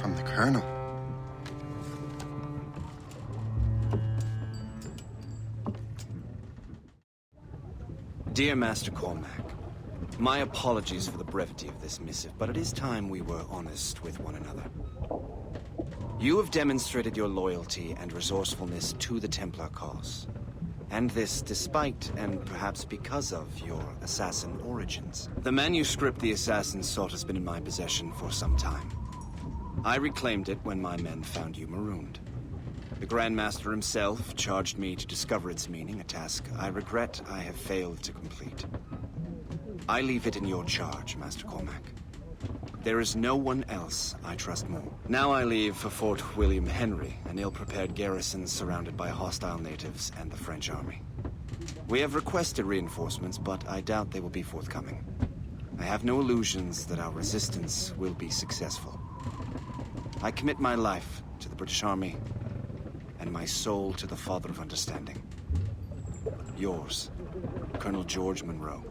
from the Colonel. Dear Master Cormac, my apologies for the brevity of this missive, but it is time we were honest with one another. You have demonstrated your loyalty and resourcefulness to the Templar cause. And this despite, and perhaps because of, your assassin origins. The manuscript the assassin sought has been in my possession for some time. I reclaimed it when my men found you marooned. The Grand Master himself charged me to discover its meaning, a task I regret I have failed to complete. I leave it in your charge, Master Cormac. There is no one else I trust more. Now I leave for Fort William Henry, an ill-prepared garrison surrounded by hostile natives and the French army. We have requested reinforcements, but I doubt they will be forthcoming. I have no illusions that our resistance will be successful. I commit my life to the British Army, and my soul to the Father of Understanding. Yours, Colonel George Monroe.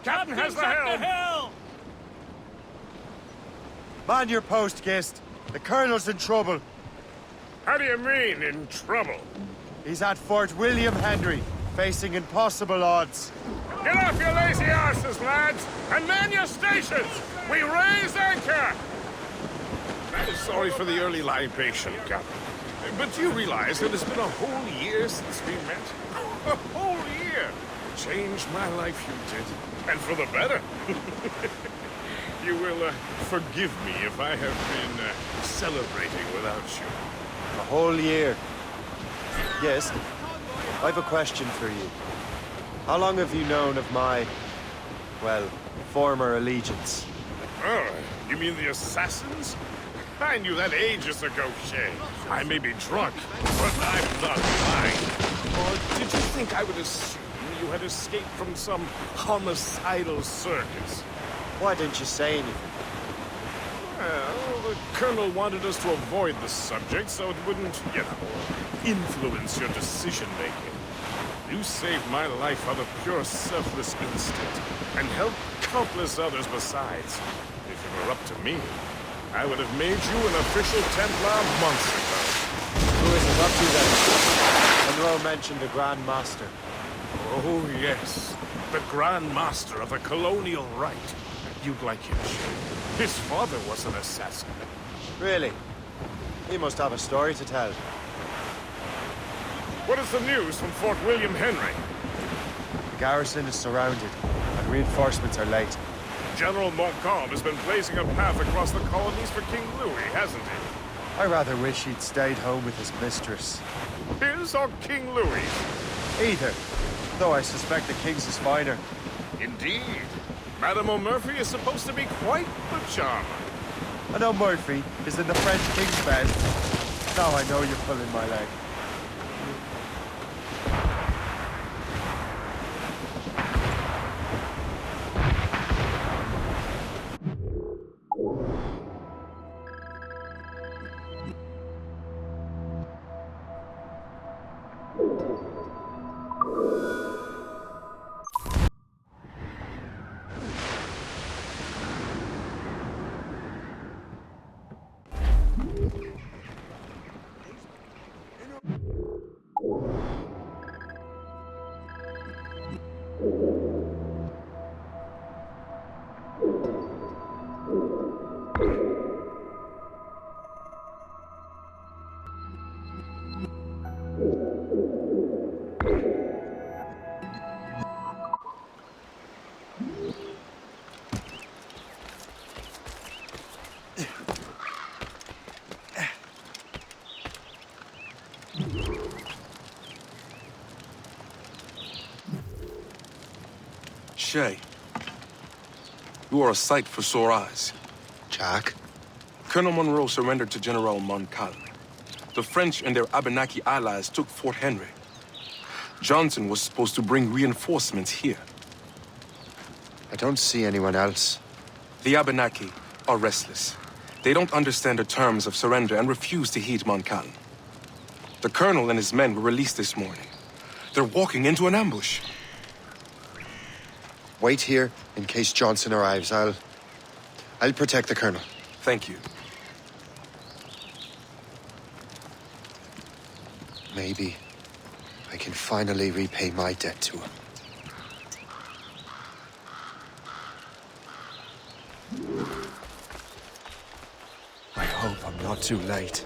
Captain has the helm! Man your post, Gist. The Colonel's in trouble. How do you mean, in trouble? He's at Fort William Henry, facing impossible odds. Get off your lazy arses, lads, and man your stations! We raise anchor! Sorry for the early libation, Captain. But do you realize that it's been a whole year since we met? A whole year! Changed my life, you did. And for the better. You will forgive me if I have been celebrating without you. A whole year. Yes, I've a question for you. How long have you known of my, well, former allegiance? Oh, you mean the assassins? I knew that ages ago, Shay. I may be drunk, but I'm not lying. Or did you think I would assume you had escaped from some homicidal circus? Why didn't you say anything? Well, the Colonel wanted us to avoid the subject so it wouldn't, influence your decision-making. You saved my life out of pure selfless instinct, and helped countless others besides. If it were up to me, I would have made you an official Templar months ago. Who is it up to then? Monroe mentioned the Grand Master. Oh, yes. The Grand Master of the Colonial Rite. You'd like him, Shay. His father was an assassin. Really? He must have a story to tell. What is the news from Fort William Henry? The garrison is surrounded, and reinforcements are late. General Montcalm has been blazing a path across the colonies for King Louis, hasn't he? I rather wish he'd stayed home with his mistress. His or King Louis? Either, though I suspect the king's is finer. Indeed. Madame O'Murphy is supposed to be quite the charmer. I know Murphy is in the French king's bed. Now I know you're pulling my leg. Shay, you are a sight for sore eyes. Jack? Colonel Monroe surrendered to General Montcalm. The French and their Abenaki allies took Fort Henry. Johnson was supposed to bring reinforcements here. I don't see anyone else. The Abenaki are restless. They don't understand the terms of surrender and refuse to heed Montcalm. The colonel and his men were released this morning. They're walking into an ambush. Wait here in case Johnson arrives. I'll protect the colonel. Thank you. Maybe I can finally repay my debt to him. I hope I'm not too late.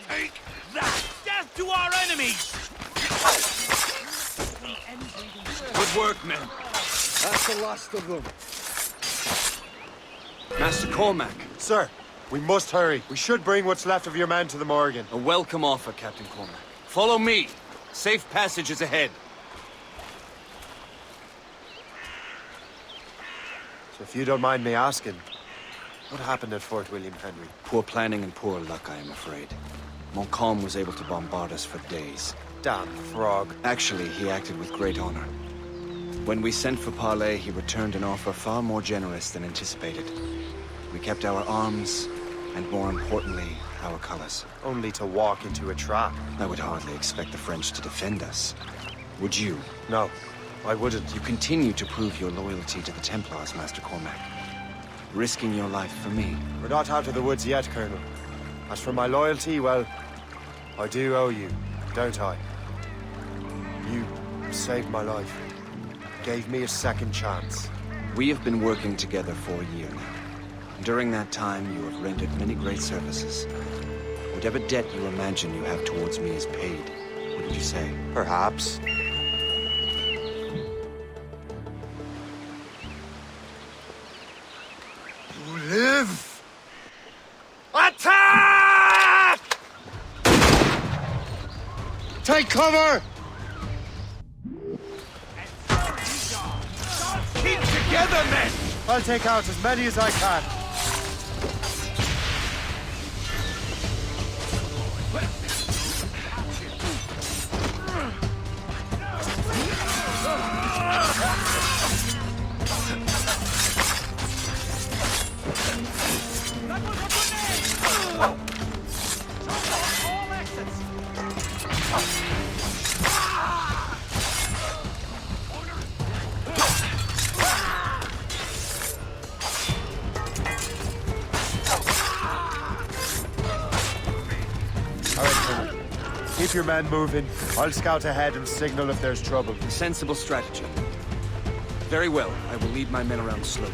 Take that! Death to our enemies! Good work, men. That's the last of them. Master Cormac, Sir, we must hurry. We should bring what's left of your men to the Morgan. a welcome offer, Captain Cormac. Follow me. Safe passage is ahead. So if you don't mind me asking, what happened at Fort William Henry? Poor planning and poor luck, I am afraid. Montcalm was able to bombard us for days. Damn frog. Actually, he acted with great honor. When we sent for parley, he returned an offer far more generous than anticipated. We kept our arms, and more importantly, our colors. Only to walk into a trap. I would hardly expect the French to defend us. Would you? No, I wouldn't. You continue to prove your loyalty to the Templars, Master Cormac. Risking your life for me. We're not out of the woods yet, Colonel. As for my loyalty, well, I do owe you, don't I? You saved my life. Gave me a second chance. We have been working together for a year now. During that time, you have rendered many great services. Whatever debt you imagine you have towards me is paid. What did you say? Perhaps. You live! Attack! Take cover! Keep together, men! I'll take out as many as I can. Keep your men moving. I'll scout ahead and signal if there's trouble. Sensible strategy. Very well. I will lead my men around slowly.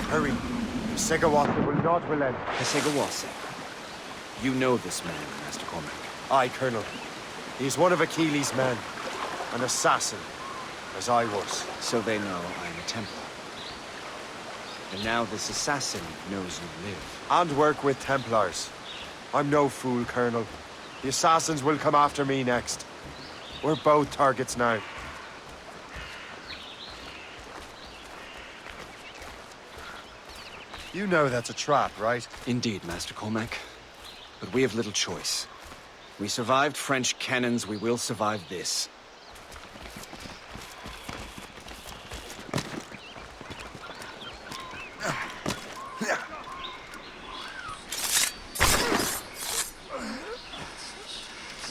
Hurry. Segawata will not relent. Kesegawase. You know this man, Master Cormac. Aye, Colonel. He is one of Achilles' men. An assassin, as I was. So they know I'm a Templar. And now this assassin knows you live. And work with Templars. I'm no fool, Colonel. The assassins will come after me next. We're both targets now. You know that's a trap, right? Indeed, Master Cormac. But we have little choice. We survived French cannons, we will survive this.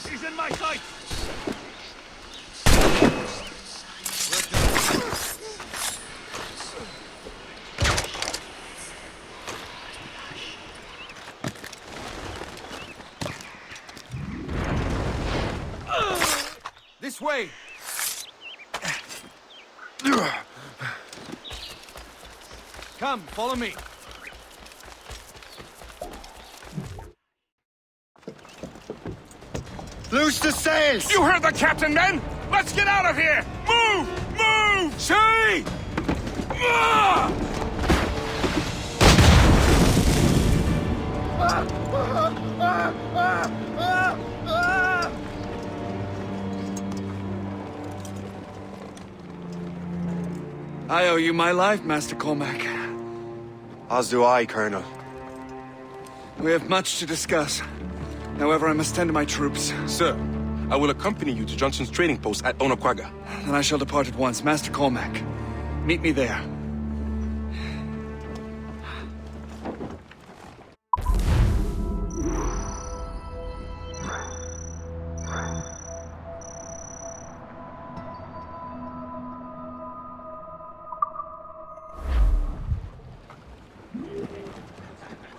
He's in my sight! This way! Come, follow me. Loose the sails! You heard the captain, men! Let's get out of here! Move! Move! Shay! Ah! I owe you my life, Master Cormac. As do I, Colonel. We have much to discuss. However, I must tend to my troops. Sir, I will accompany you to Johnson's trading post at Onaga. Then I shall depart at once. Master Cormac, meet me there.